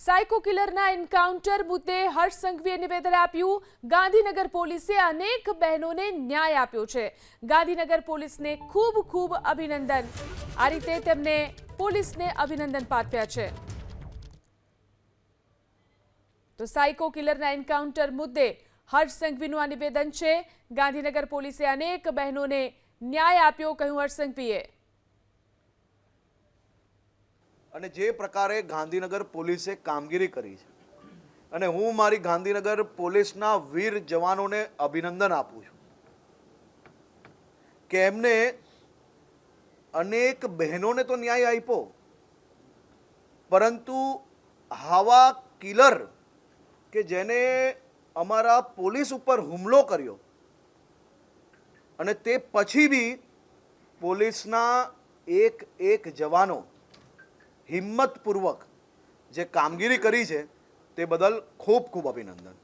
Psycho કિલરના encounter મુદ્દે હર્ષ સંઘવીએ નિવેદન આપ્યું। ગાંધીનગર પોલીસે અનેક બહેનોને ન્યાય આપ્યો છે। ગાંધીનગર પોલીસને ખૂબ ખૂબ અભિનંદન। આ રીતે તેમને પોલીસને અભિનંદન પાઠવ્યા છે। તો સાયકો કિલરના એન્કાઉન્ટર મુદ્દે હર્ષ સંઘવીનું આ નિવેદન છે। ગાંધીનગર પોલીસે અનેક બહેનોને ન્યાય આપ્યો, કહ્યું હર્ષ સંઘવીએ। અને જે પ્રકારે ગાંધીનગર પોલીસે કામગીરી કરી છે અને હું મારી ગાંધીનગર પોલીસના વીર જવાનોને અભિનંદન આપું છું કે એમને અનેક બહેનોને તો ન્યાય આપ્યો, પરંતુ આવા કિલર કે જેને અમારા પોલીસ ઉપર હુમલો કર્યો અને તે પછી બી પોલીસના એક જવાનો હિંમતપૂર્વક જે કામગીરી કરી છે તે બદલ ખૂબ ખૂબ અભિનંદન।